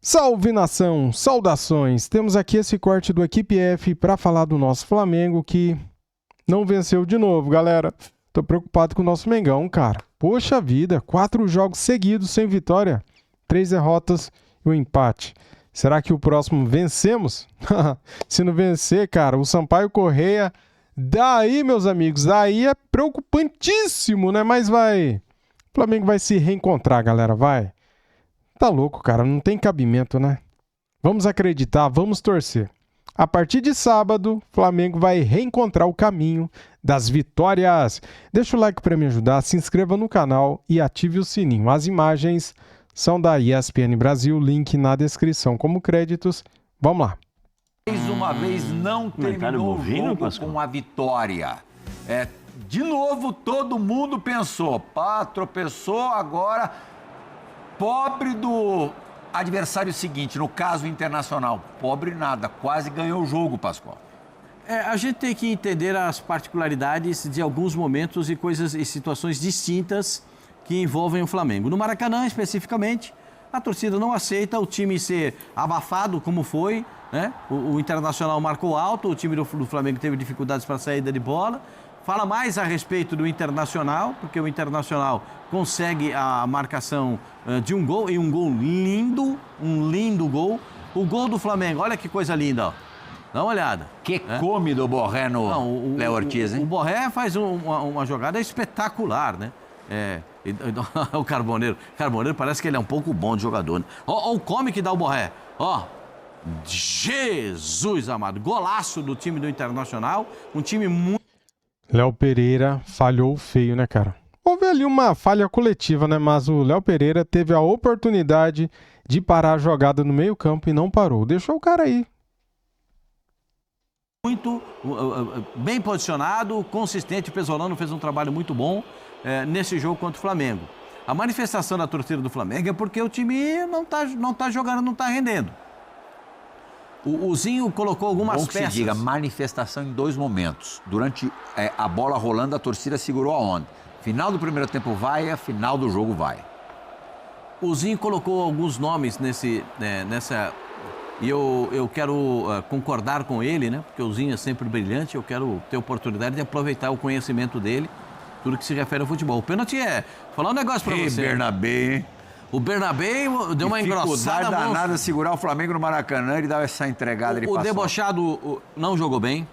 Salve nação, saudações! Temos aqui esse corte do Equipe F para falar do nosso Flamengo que não venceu de novo, galera. Tô preocupado com o nosso Mengão, cara. Poxa vida, 4 jogos seguidos sem vitória, 3 derrotas e um empate. Será que o próximo vencemos? Se não vencer, cara, o Sampaio Corrêa, daí, meus amigos, daí é preocupantíssimo, né? Mas vai, o Flamengo vai se reencontrar, galera, vai. Tá louco, cara, não tem cabimento, né? Vamos acreditar, vamos torcer. A partir de sábado, o Flamengo vai reencontrar o caminho das vitórias. Deixa o like para me ajudar, se inscreva no canal e ative o sininho. As imagens são da ESPN Brasil, link na descrição como créditos. Vamos lá. Mais uma vez não terminou o jogo com a vitória. De novo, todo mundo pensou, pá, tropeçou agora... Pobre do adversário seguinte, no caso internacional. Pobre nada, quase ganhou o jogo, Pascoal. A gente tem que entender as particularidades de alguns momentos e coisas e situações distintas que envolvem o Flamengo. No Maracanã, especificamente, a torcida não aceita o time ser abafado como foi, né? O Internacional marcou alto, o time do Flamengo teve dificuldades para a saída de bola. Fala mais a respeito do Internacional, porque o Internacional consegue a marcação de um gol, e um gol lindo, um lindo gol. O gol do Flamengo, olha que coisa linda, ó. Dá uma olhada. Que come do Borré no Léo Ortiz, hein? O Borré faz uma jogada espetacular, né? O Carboneiro. Carboneiro parece que ele é um pouco bom de jogador, né? Ó o come que dá o Borré. Ó, Jesus amado. Golaço do time do Internacional, um time muito... Léo Pereira falhou feio, né, cara? Houve ali uma falha coletiva, né? Mas o Léo Pereira teve a oportunidade de parar a jogada no meio-campo e não parou. Deixou o cara aí. Muito bem posicionado, consistente. O Pesolano fez um trabalho muito bom nesse jogo contra o Flamengo. A manifestação da torcida do Flamengo é porque o time não tá jogando, não tá rendendo. O Zinho colocou algumas peças. Que se diga, manifestação em 2 momentos. Durante a bola rolando, a torcida segurou a onda. Final do primeiro tempo vai, final do jogo vai. O Zinho colocou alguns nomes nessa... E eu quero concordar com ele, né? Porque o Zinho é sempre brilhante, eu quero ter oportunidade de aproveitar o conhecimento dele, tudo que se refere ao futebol. O pênalti falar um negócio pra você. Bernabé, hein? O Bernabé deu uma engrossada. Danada segurar o Flamengo no Maracanã, ele dava essa entregada, ele passou. O debochado não jogou bem.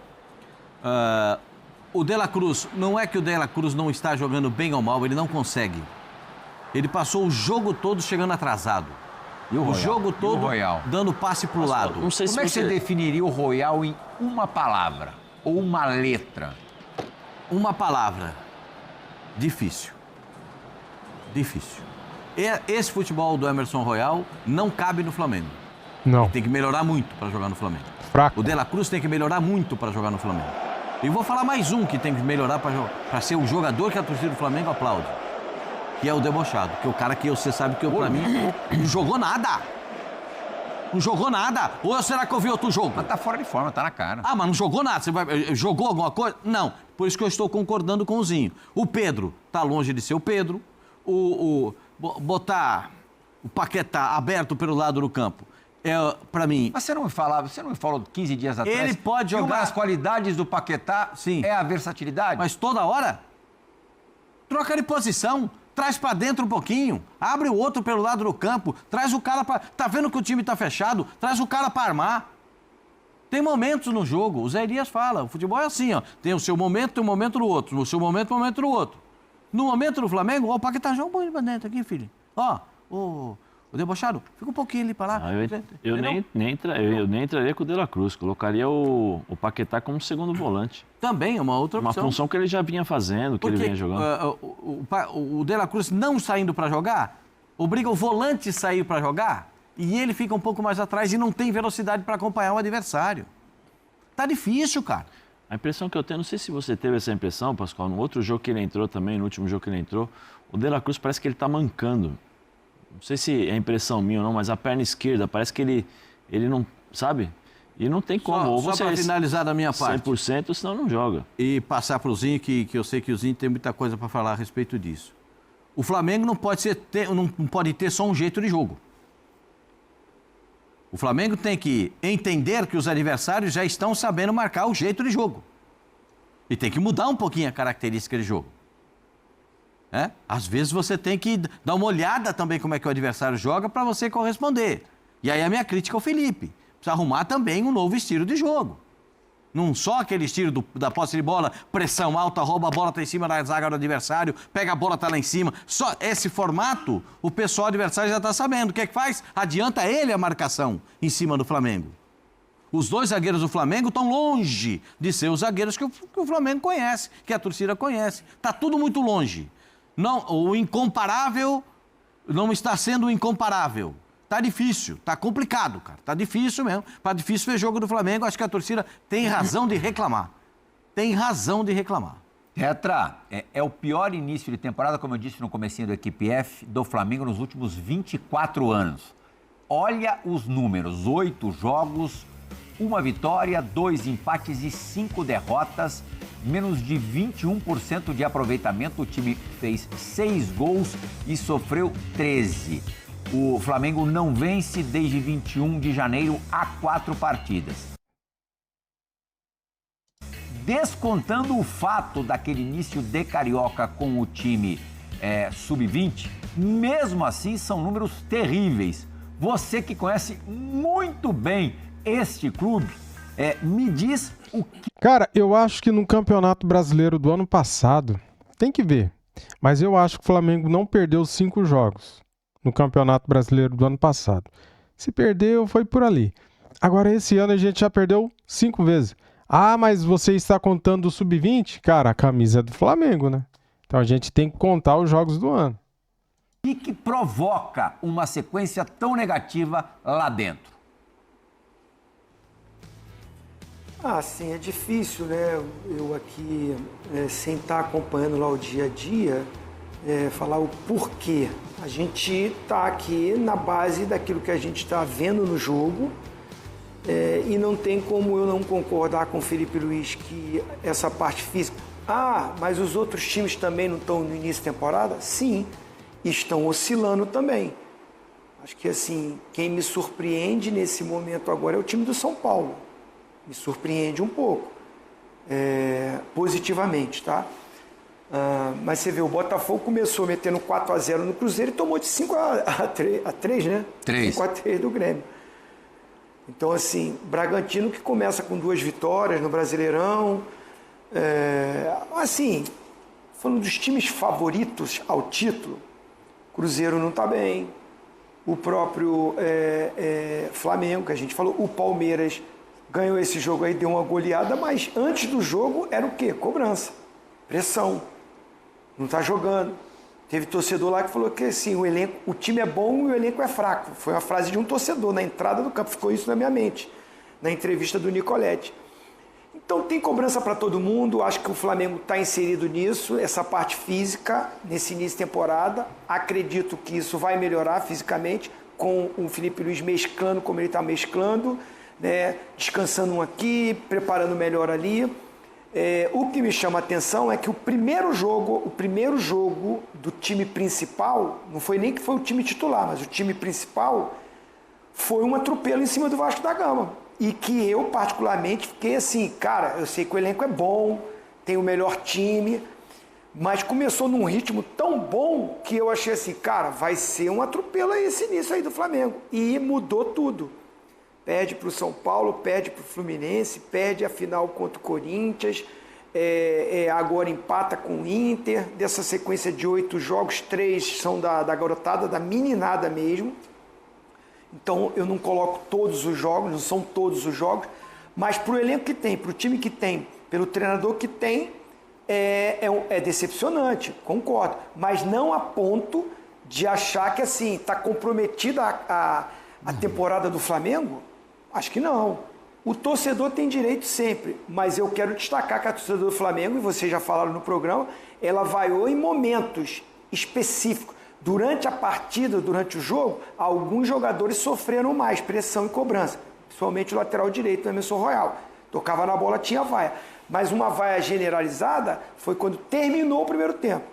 O De La Cruz, não é que o De La Cruz não está jogando bem ou mal, ele não consegue. Ele passou o jogo todo chegando atrasado. E o Royal? Jogo todo dando passe pro lado. Não sei como é que você definiria o Royal em uma palavra ou uma letra? Uma palavra. Difícil. Difícil. Esse futebol do Emerson Royal não cabe no Flamengo. Não. Ele tem que melhorar muito para jogar no Flamengo. Fraco. O De La Cruz tem que melhorar muito para jogar no Flamengo. E vou falar mais um que tem que melhorar para ser o jogador que a torcida do Flamengo aplaude. Que é o debochado. Que é o cara que você sabe que para mim não jogou nada. Não jogou nada. Ou será que eu vi outro jogo? Mas tá fora de forma, tá na cara. Ah, mas não jogou nada. Jogou alguma coisa? Não. Por isso que eu estou concordando com o Zinho. O Pedro tá longe de ser o Pedro. Botar o Paquetá aberto pelo lado do campo para mim... Mas você não me falou 15 dias atrás... Ele pode jogar... Uma das qualidades do Paquetá é a versatilidade. Mas toda hora? Troca de posição, traz para dentro um pouquinho, abre o outro pelo lado do campo, traz o cara para... Tá vendo que o time tá fechado? Traz o cara para armar. Tem momentos no jogo, o Zé Elias fala, o futebol é assim, ó. Tem o seu momento, tem o momento do outro, no seu momento, o momento do outro. No momento do Flamengo, o Paquetá joga um pouquinho pra dentro aqui, filho. Ó, o debochado, fica um pouquinho ali pra lá. Eu nem entraria com o De La Cruz, colocaria o Paquetá como segundo volante. Também é uma outra opção. Uma função que ele já vinha fazendo, que ele vinha jogando. O De La Cruz não saindo pra jogar, obriga o volante a sair pra jogar, e ele fica um pouco mais atrás e não tem velocidade pra acompanhar o adversário. Tá difícil, cara. A impressão que eu tenho, não sei se você teve essa impressão, Pascoal, no outro jogo que ele entrou também, no último jogo que ele entrou, o De La Cruz parece que ele tá mancando. Não sei se é impressão minha ou não, mas a perna esquerda, parece que ele não, sabe? E não tem como. Só para finalizar da minha parte. 100%, senão não joga. E passar pro Zinho, que eu sei que o Zinho tem muita coisa para falar a respeito disso. O Flamengo não pode ter só um jeito de jogo. O Flamengo tem que entender que os adversários já estão sabendo marcar o jeito de jogo. E tem que mudar um pouquinho a característica de jogo. Às vezes você tem que dar uma olhada também como é que o adversário joga para você corresponder. E aí a minha crítica ao Felipe. Precisa arrumar também um novo estilo de jogo. Não só aquele estilo da posse de bola, pressão alta, rouba a bola, tá em cima da zaga do adversário, pega a bola, tá lá em cima. Só esse formato, o pessoal adversário já tá sabendo. O que é que faz? Adianta ele a marcação em cima do Flamengo. Os dois zagueiros do Flamengo estão longe de ser os zagueiros que o Flamengo conhece, que a torcida conhece. Tá tudo muito longe. Não, o incomparável não está sendo o incomparável. Tá difícil, tá complicado, cara. Tá difícil mesmo. Tá difícil ver jogo do Flamengo. Acho que a torcida tem razão de reclamar. Tem razão de reclamar. Tetra, é o pior início de temporada, como eu disse no comecinho do Equipe F, do Flamengo nos últimos 24 anos. Olha os números. 8 jogos, 1 vitória, 2 empates e 5 derrotas. Menos de 21% de aproveitamento. O time fez 6 gols e sofreu 13. O Flamengo não vence desde 21 de janeiro há 4 partidas. Descontando o fato daquele início de Carioca com o time sub-20, mesmo assim são números terríveis. Você que conhece muito bem este clube, me diz o que... Cara, eu acho que no Campeonato Brasileiro do ano passado, tem que ver, mas eu acho que o Flamengo não perdeu 5 jogos. No Campeonato Brasileiro do ano passado. Se perdeu, foi por ali. Agora, esse ano a gente já perdeu 5 vezes. Ah, mas você está contando o Sub-20? Cara, a camisa é do Flamengo, né? Então a gente tem que contar os jogos do ano. O que provoca uma sequência tão negativa lá dentro? Sim, é difícil, né? Eu aqui, sem estar acompanhando lá o dia a dia, falar o porquê. A gente está aqui na base daquilo que a gente está vendo no jogo e não tem como eu não concordar com o Felipe Luiz que essa parte física... mas os outros times também não estão no início da temporada? Sim, estão oscilando também. Acho que assim, quem me surpreende nesse momento agora é o time do São Paulo. Me surpreende um pouco, positivamente, tá? Mas você vê, o Botafogo começou metendo 4-0 no Cruzeiro e tomou de 5-3, né? 5-3 do Grêmio. Então, assim, Bragantino que começa com 2 vitórias no Brasileirão. Assim, falando dos times favoritos ao título, Cruzeiro não está bem. O próprio Flamengo, que a gente falou, o Palmeiras ganhou esse jogo aí, deu uma goleada, mas antes do jogo era o quê? Cobrança, pressão. Não está jogando. Teve torcedor lá que falou que assim, o time é bom e o elenco é fraco. Foi uma frase de um torcedor na entrada do campo, ficou isso na minha mente, na entrevista do Nicoletti. Então tem cobrança para todo mundo, acho que o Flamengo está inserido nisso, essa parte física, nesse início de temporada. Acredito que isso vai melhorar fisicamente, com o Felipe Luiz mesclando como ele está mesclando, né? Descansando um aqui, preparando melhor ali. O que me chama a atenção é que o primeiro jogo do time principal, não foi nem que foi o time titular, mas o time principal foi um atropelo em cima do Vasco da Gama. E que eu, particularmente, fiquei assim, cara, eu sei que o elenco é bom, tem o melhor time, mas começou num ritmo tão bom que eu achei assim, cara, vai ser um atropelo aí esse início aí do Flamengo. E mudou tudo. Perde para o São Paulo, perde para o Fluminense, perde a final contra o Corinthians, agora empata com o Inter. Dessa sequência de 8 jogos, 3 são da garotada, da meninada mesmo. Então eu não coloco todos os jogos, não são todos os jogos, mas para o elenco que tem, para o time que tem, pelo treinador que tem, é decepcionante, concordo. Mas não a ponto de achar que assim está comprometida a temporada do Flamengo. Acho que não. O torcedor tem direito sempre, mas eu quero destacar que a torcida do Flamengo, e vocês já falaram no programa, ela vaiou em momentos específicos. Durante a partida, durante o jogo, alguns jogadores sofreram mais pressão e cobrança, principalmente o lateral direito, o Emerson Royal. Tocava na bola, tinha vaia. Mas uma vaia generalizada foi quando terminou o primeiro tempo,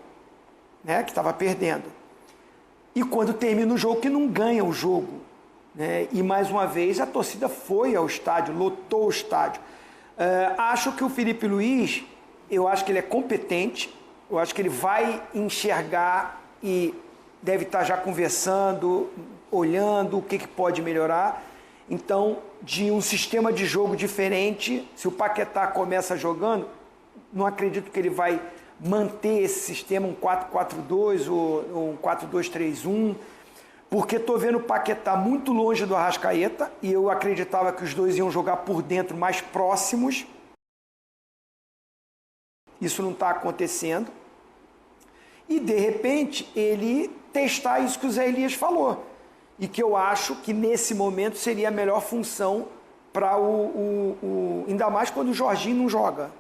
né, que estava perdendo. E quando termina o jogo, que não ganha o jogo. né? E mais uma vez a torcida foi ao estádio, lotou o estádio. Acho que o Felipe Luiz, eu acho que ele é competente, eu acho que ele vai enxergar e deve estar já conversando, olhando o que pode melhorar. Então, de um sistema de jogo diferente, se o Paquetá começa jogando, não acredito que ele vai manter esse sistema, um 4-4-2 ou um 4-2-3-1, porque estou vendo o Paquetá muito longe do Arrascaeta e eu acreditava que os dois iam jogar por dentro mais próximos. Isso não está acontecendo. E, de repente, ele testar isso que o Zé Elias falou. E que eu acho que, nesse momento, seria a melhor função para ainda mais quando o Jorginho não joga.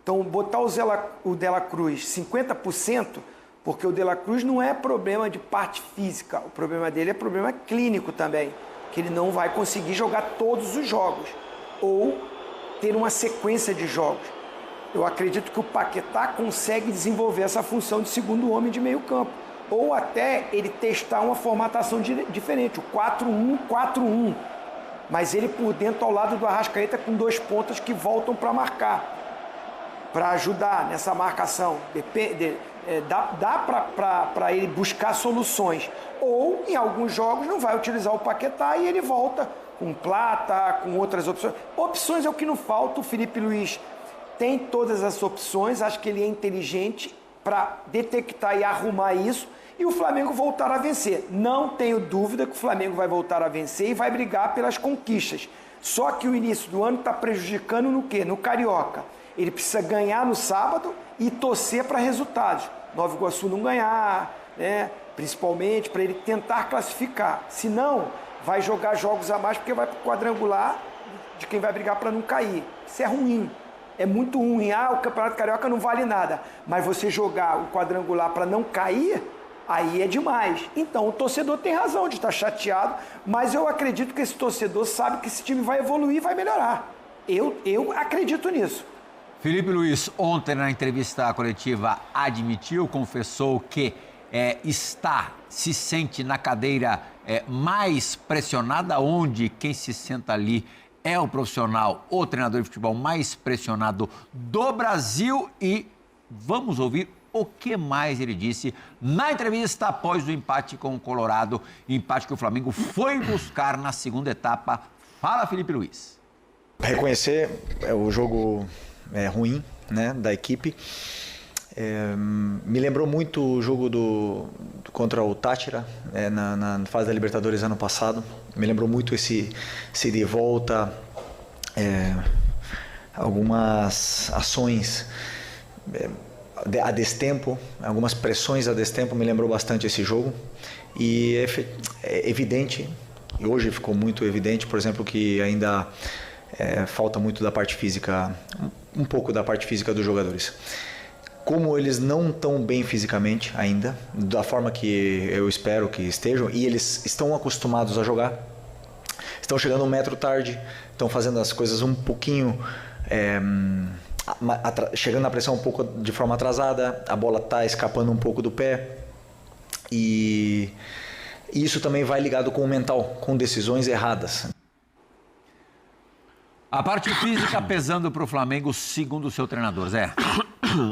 Então, botar o De La Cruz 50%, porque o De La Cruz não é problema de parte física, o problema dele é problema clínico também, que ele não vai conseguir jogar todos os jogos, ou ter uma sequência de jogos. Eu acredito que o Paquetá consegue desenvolver essa função de segundo homem de meio campo, ou até ele testar uma formatação diferente, o 4-1-4-1, mas ele por dentro ao lado do Arrascaeta com 2 pontas que voltam para marcar, para ajudar nessa marcação. Dá para ele buscar soluções. Ou, em alguns jogos, não vai utilizar o Paquetá e ele volta com Plata, com outras opções. Opções é o que não falta. O Felipe Luiz tem todas as opções. Acho que ele é inteligente para detectar e arrumar isso. E o Flamengo voltar a vencer. Não tenho dúvida que o Flamengo vai voltar a vencer e vai brigar pelas conquistas. Só que o início do ano está prejudicando no quê? No Carioca. Ele precisa ganhar no sábado e torcer para resultados. Nova Iguaçu não ganhar, né? Principalmente para ele tentar classificar. Se não, vai jogar jogos a mais porque vai para o quadrangular de quem vai brigar para não cair. Isso é ruim. É muito ruim. O Campeonato Carioca não vale nada. Mas você jogar o quadrangular para não cair, aí é demais. Então o torcedor tem razão de estar chateado, mas eu acredito que esse torcedor sabe que esse time vai evoluir e vai melhorar. Eu acredito nisso. Felipe Luiz, ontem na entrevista coletiva, admitiu, confessou que se sente na cadeira mais pressionada, onde quem se senta ali é o profissional, o treinador de futebol mais pressionado do Brasil. E vamos ouvir o que mais ele disse na entrevista após o empate com o Colorado, empate que o Flamengo foi buscar na segunda etapa. Fala, Felipe Luiz. Reconhecer o jogo ruim, né, da equipe. Me lembrou muito o jogo contra o Táchira, na fase da Libertadores ano passado. Me lembrou muito esse de volta, algumas ações a destempo, algumas pressões a destempo. Me lembrou bastante esse jogo. E é evidente, e hoje ficou muito evidente, por exemplo, que ainda falta muito da parte física, um pouco da parte física dos jogadores. Como eles não estão bem fisicamente ainda, da forma que eu espero que estejam, e eles estão acostumados a jogar, estão chegando 1 metro tarde, estão fazendo as coisas um pouquinho, chegando na pressão um pouco de forma atrasada, a bola está escapando um pouco do pé, e isso também vai ligado com o mental, com decisões erradas. A parte física pesando para o Flamengo, segundo o seu treinador, Zé.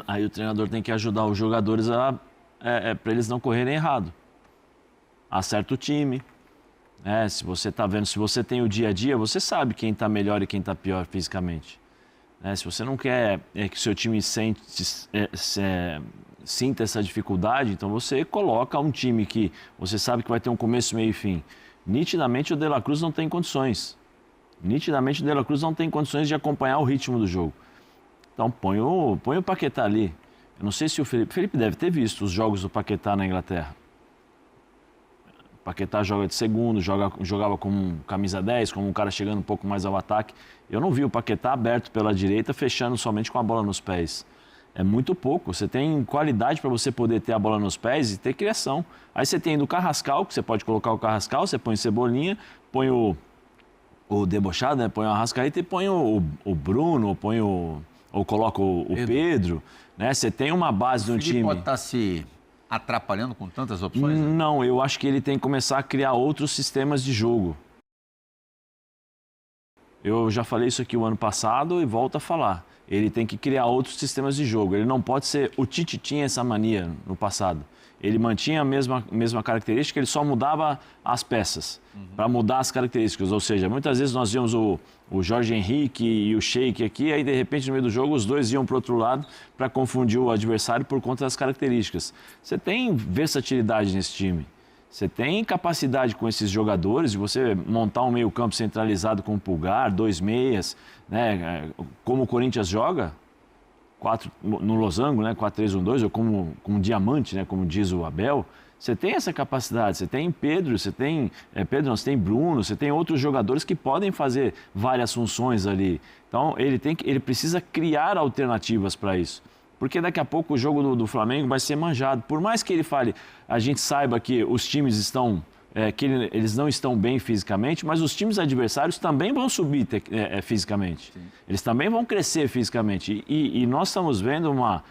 Aí o treinador tem que ajudar os jogadores para eles não correrem errado. Acerta o time. Se você está vendo, se você tem o dia a dia, você sabe quem está melhor e quem está pior fisicamente. Se você não quer que o seu time sinta essa dificuldade, então você coloca um time que você sabe que vai ter um começo, meio e fim. Nitidamente o De La Cruz não tem condições. Nitidamente o De La Cruz não tem condições de acompanhar o ritmo do jogo. Então põe o Paquetá ali. Eu não sei se o Felipe deve ter visto os jogos do Paquetá na Inglaterra. O Paquetá joga de segundo, jogava como camisa 10, como um cara chegando um pouco mais ao ataque. Eu não vi o Paquetá aberto pela direita, fechando somente com a bola nos pés. É muito pouco. Você tem qualidade para você poder ter a bola nos pés e ter criação. Aí você tem do Carrascal, que você pode colocar o Carrascal, você põe Cebolinha, põe o debochado, né? Põe o Arrascaeta e põe o Bruno, ou coloca o Pedro, né? Você tem uma base de um time... Pode estar se atrapalhando com tantas opções? Não, eu acho que ele tem que começar a criar outros sistemas de jogo. Eu já falei isso aqui o ano passado e volto a falar. Ele tem que criar outros sistemas de jogo. Ele não pode ser... O Tite tinha essa mania no passado. Ele mantinha a mesma característica, ele só mudava as peças para mudar as características. Ou seja, muitas vezes nós víamos o Jorge Henrique e o Sheik aqui, aí de repente no meio do jogo os dois iam para o outro lado para confundir o adversário por conta das características. Você tem versatilidade nesse time. Você tem capacidade com esses jogadores de você montar um meio-campo centralizado com o Pulgar, 2 meias, né? Como o Corinthians joga, 4 no losango, né? 4-3-1-2, ou como um diamante, né? Como diz o Abel. Você tem essa capacidade, você tem Pedro, você tem você tem Bruno, você tem outros jogadores que podem fazer várias funções ali. Então ele precisa criar alternativas para isso. Porque daqui a pouco o jogo do Flamengo vai ser manjado. Por mais que ele fale, a gente saiba que os times estão, eles não estão bem fisicamente, mas os times adversários também vão subir fisicamente. Sim. Eles também vão crescer fisicamente. E nós estamos vendo uma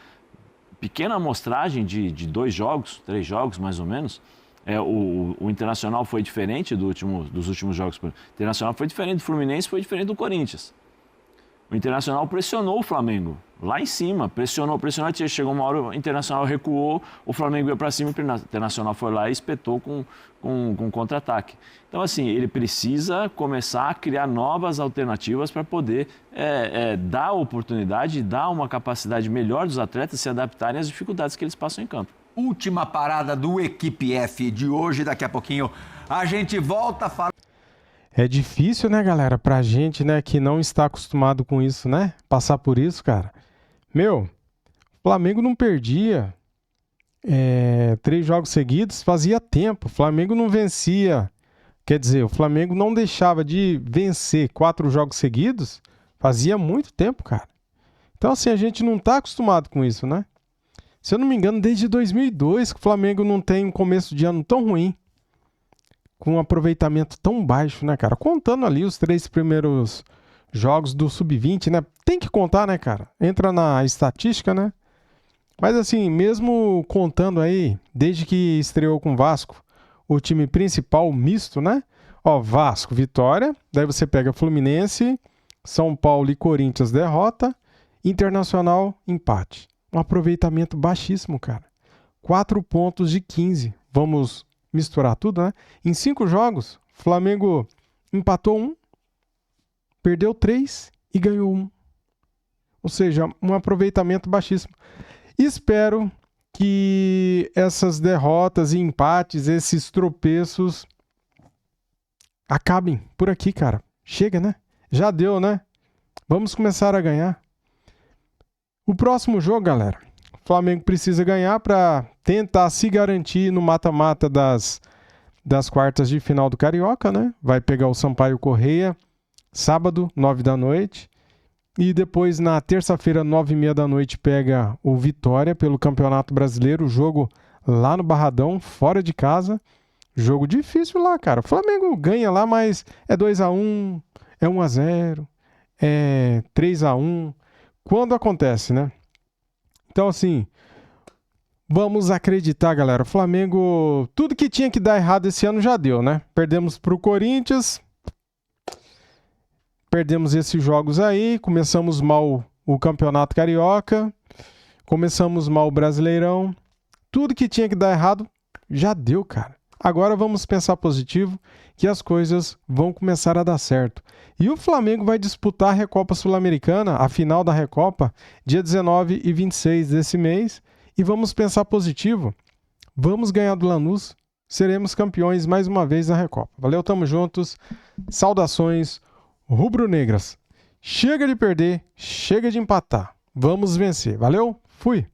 pequena amostragem de 2 jogos, 3 jogos mais ou menos. O Internacional foi diferente dos últimos jogos. O Internacional foi diferente do Fluminense, foi diferente do Corinthians. O Internacional pressionou o Flamengo, lá em cima, pressionou, chegou uma hora, o Internacional recuou, o Flamengo ia para cima, o Internacional foi lá e espetou com contra-ataque. Então, assim, ele precisa começar a criar novas alternativas para poder dar oportunidade, dar uma capacidade melhor dos atletas se adaptarem às dificuldades que eles passam em campo. Última parada do Equipe F de hoje, daqui a pouquinho a gente volta a falar. É difícil, né, galera, pra gente, né, que não está acostumado com isso, né, passar por isso, cara. Meu, o Flamengo não perdia 3 jogos seguidos, fazia tempo. O Flamengo não vencia, quer dizer, o Flamengo não deixava de vencer 4 jogos seguidos, fazia muito tempo, cara. Então, assim, a gente não tá acostumado com isso, né? Se eu não me engano, desde 2002 que o Flamengo não tem um começo de ano tão ruim, com um aproveitamento tão baixo, né, cara? Contando ali os 3 primeiros jogos do Sub-20, né? Tem que contar, né, cara? Entra na estatística, né? Mas assim, mesmo contando aí, desde que estreou com o Vasco, o time principal misto, né? Ó, Vasco, vitória. Daí você pega Fluminense, São Paulo e Corinthians, derrota. Internacional, empate. Um aproveitamento baixíssimo, cara. 4 pontos de 15. Vamos misturar tudo, né? Em 5 jogos, Flamengo empatou 1, perdeu 3 e ganhou 1. Ou seja, um aproveitamento baixíssimo. Espero que essas derrotas e empates, esses tropeços acabem por aqui, cara. Chega, né? Já deu, né? Vamos começar a ganhar. O próximo jogo, galera, o Flamengo precisa ganhar para tentar se garantir no mata-mata das quartas de final do Carioca, né? Vai pegar o Sampaio Corrêa, sábado, 9 da noite. E depois, na terça-feira, 9h30 da noite, pega o Vitória pelo Campeonato Brasileiro. Jogo lá no Barradão, fora de casa. Jogo difícil lá, cara. O Flamengo ganha lá, mas é 2-1, é 1-0, é 3-1. Quando acontece, né? Então, assim, vamos acreditar, galera. O Flamengo, tudo que tinha que dar errado esse ano já deu, né? Perdemos para o Corinthians, perdemos esses jogos aí, começamos mal o Campeonato Carioca, começamos mal o Brasileirão. Tudo que tinha que dar errado já deu, cara. Agora vamos pensar positivo, que as coisas vão começar a dar certo. E o Flamengo vai disputar a Recopa Sul-Americana, a final da Recopa, dia 19 e 26 desse mês. E vamos pensar positivo. Vamos ganhar do Lanús. Seremos campeões mais uma vez na Recopa. Valeu, tamo juntos. Saudações rubro-negras. Chega de perder, chega de empatar. Vamos vencer. Valeu, fui!